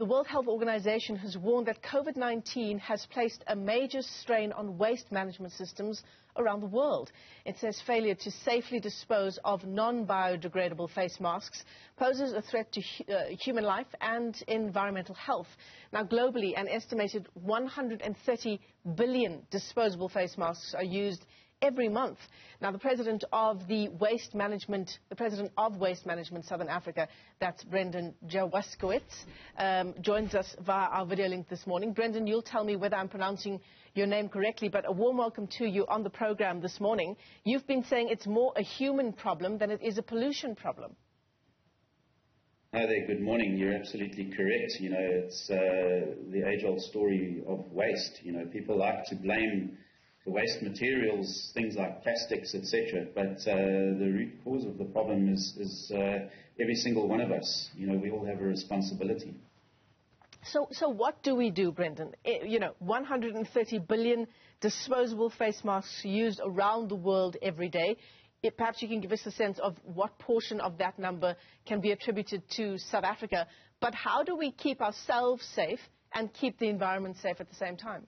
The World Health Organization has warned that COVID-19 has placed a major strain on waste management systems around the world. It says failure to safely dispose of non-biodegradable face masks poses a threat to human life and environmental health. Now, globally, an estimated 130 billion disposable face masks are used every month. Now, the president of Waste Management Southern Africa, that's Brendon Jewaskiewitze, joins us via our video link this morning. Brendon, you'll tell me whether I'm pronouncing your name correctly, but a warm welcome to you on the program this morning. You've been saying it's more a human problem than it is a pollution problem. Hi there, good morning. You're absolutely correct. You know, it's the age-old story of waste. You know, people like to blame the waste materials, things like plastics, etc. But the root cause of the problem is every single one of us. You know, we all have a responsibility. So what do we do, Brendon? You know, 130 billion disposable face masks used around the world every day. Perhaps you can give us a sense of what portion of that number can be attributed to South Africa. But how do we keep ourselves safe and keep the environment safe at the same time?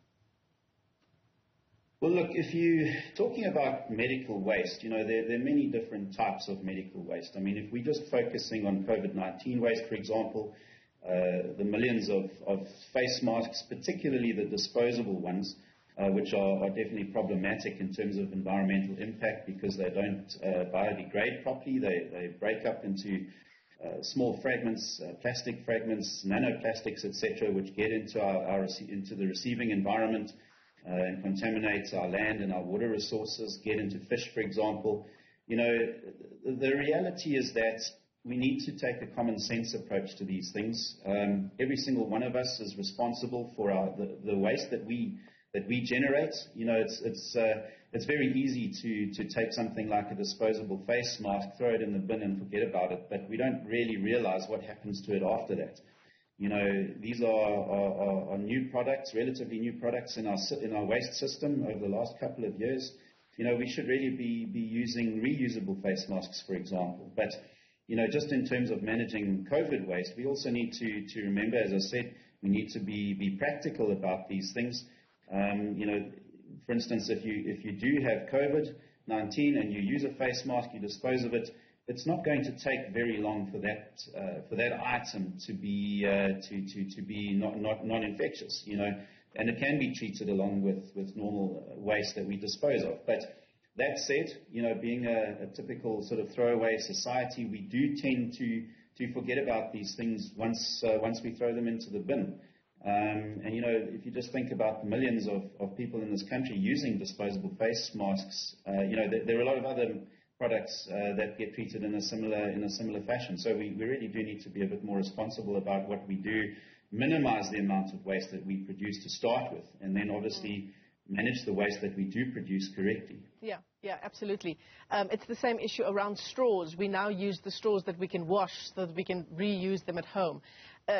Well, look, if you're talking about medical waste, you know, there are many different types of medical waste. I mean, if we're just focusing on COVID-19 waste, for example, the millions of face masks, particularly the disposable ones, which are definitely problematic in terms of environmental impact because they don't biodegrade properly. They break up into small fragments, plastic fragments, nanoplastics, etc., which get into into the receiving environment and contaminate our land and our water resources, get into fish, for example. You know, the reality is that we need to take a common sense approach to these things. Every single one of us is responsible for the waste that we generate. You know, it's very easy to take something like a disposable face mask, throw it in the bin and forget about it, but we don't really realize what happens to it after that. You know, these are new products, relatively new products in our waste system over the last couple of years. You know, we should really be using reusable face masks, for example. But, you know, just in terms of managing COVID waste, we also need to remember, as I said, we need to be practical about these things. You know, for instance, if you do have COVID-19 and you use a face mask, you dispose of it, it's not going to take very long for that item to be non-infectious, you know, and it can be treated along with normal waste that we dispose of. But that said, you know, being a typical sort of throwaway society, we do tend to forget about these things once we throw them into the bin. And, you know, if you just think about the millions of people in this country using disposable face masks, you know, there are a lot of other products that get treated in a similar fashion. So we really do need to be a bit more responsible about what we do, minimize the amount of waste that we produce to start with, and then obviously manage the waste that we do produce correctly. Yeah, absolutely. It's the same issue around straws. We now use the straws that we can wash so that we can reuse them at home.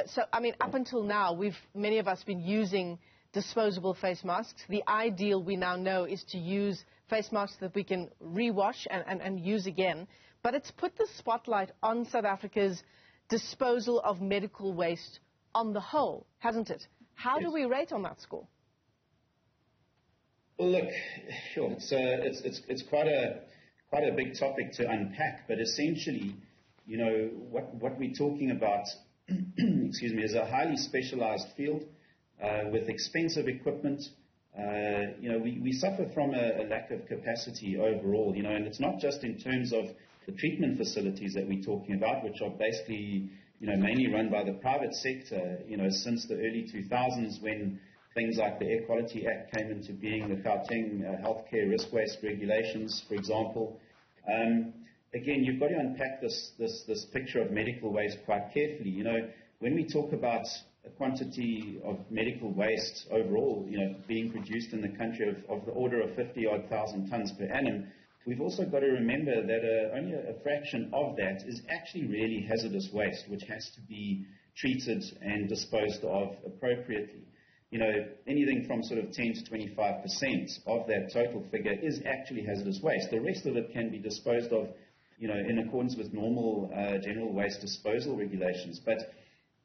So, I mean, up until now, many of us been using disposable face masks. The ideal, we now know, is to use face masks that we can rewash and use again. But it's put the spotlight on South Africa's disposal of medical waste on the whole, hasn't it? How do we rate on that score? Well, look, sure, it's quite a big topic to unpack, but essentially, you know, what we're talking about, excuse me, is a highly specialized field with expensive equipment. You know, we suffer from a lack of capacity overall, you know, and it's not just in terms of the treatment facilities that we're talking about, which are basically, you know, mainly run by the private sector, you know, since the early 2000s when things like the Air Quality Act came into being, the Gauteng healthcare risk waste regulations, for example. Again, you've got to unpack this picture of medical waste quite carefully. You know, when we talk about a quantity of medical waste overall, you know, being produced in the country of the order of 50-odd thousand tons per annum, we've also got to remember that only a fraction of that is actually really hazardous waste, which has to be treated and disposed of appropriately. You know, anything from sort of 10 to 25% of that total figure is actually hazardous waste. The rest of it can be disposed of, you know, in accordance with normal general waste disposal regulations. But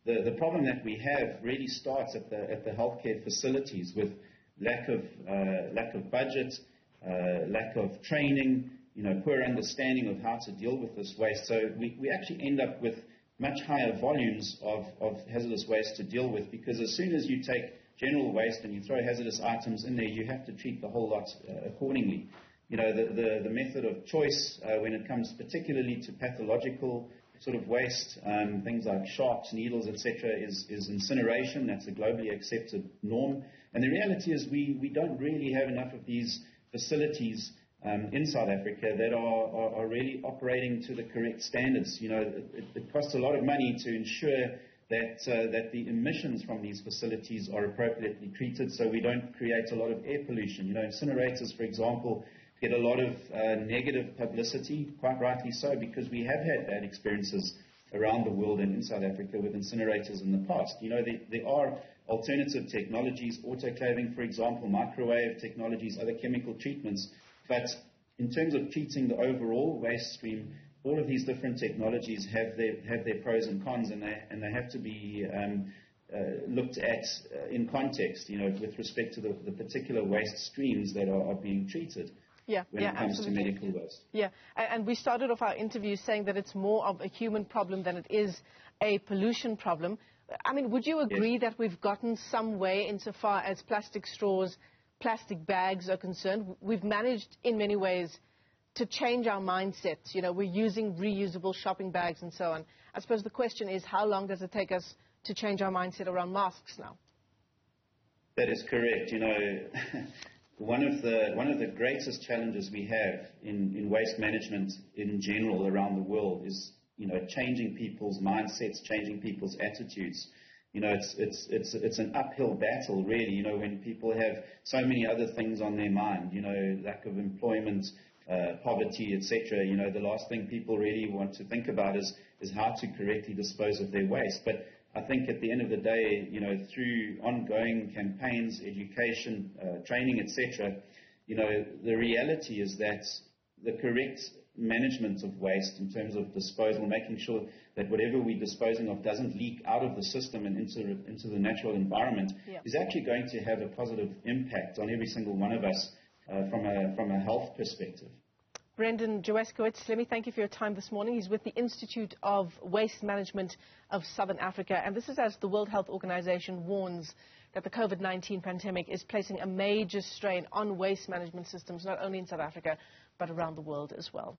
the problem that we have really starts at the healthcare facilities with lack of budget, lack of training, poor understanding of how to deal with this waste. So we actually end up with much higher volumes of hazardous waste to deal with, because as soon as you take general waste and you throw hazardous items in there, you have to treat the whole lot accordingly. The method of choice when it comes particularly to pathological sort of waste, things like sharps, needles, etc., is incineration. That's a globally accepted norm. And the reality is we don't really have enough of these facilities in South Africa that are really operating to the correct standards. It costs a lot of money to ensure that the emissions from these facilities are appropriately treated, so we don't create a lot of air pollution. Incinerators, for example, get a lot of negative publicity, quite rightly so, because we have had bad experiences around the world and in South Africa with incinerators in the past. There are alternative technologies, autoclaving, for example, microwave technologies, other chemical treatments, but in terms of treating the overall waste stream, all of these different technologies have their pros and cons, and they have to be looked at in context, with respect to the particular waste streams that are being treated. When it comes to medical waste. Yeah, and we started off our interview saying that it's more of a human problem than it is a pollution problem. I mean, would you agree that we've gotten some way insofar as plastic straws, plastic bags are concerned? We've managed in many ways to change our mindsets. We're using reusable shopping bags and so on. I suppose the question is, how long does it take us to change our mindset around masks now? That is correct. One of the greatest challenges we have in waste management in general around the world is, changing people's mindsets, changing people's attitudes. It's an uphill battle, really, when people have so many other things on their mind, lack of employment, poverty, etc. The last thing people really want to think about is how to correctly dispose of their waste. But I think at the end of the day, through ongoing campaigns, education, training, etc., the reality is that the correct management of waste in terms of disposal, making sure that whatever we're disposing of doesn't leak out of the system and into the natural environment, is actually going to have a positive impact on every single one of us from a health perspective. Brendon Jewaskiewitze, let me thank you for your time this morning. He's with the Institute of Waste Management of Southern Africa. And this is as the World Health Organization warns that the COVID-19 pandemic is placing a major strain on waste management systems, not only in South Africa, but around the world as well.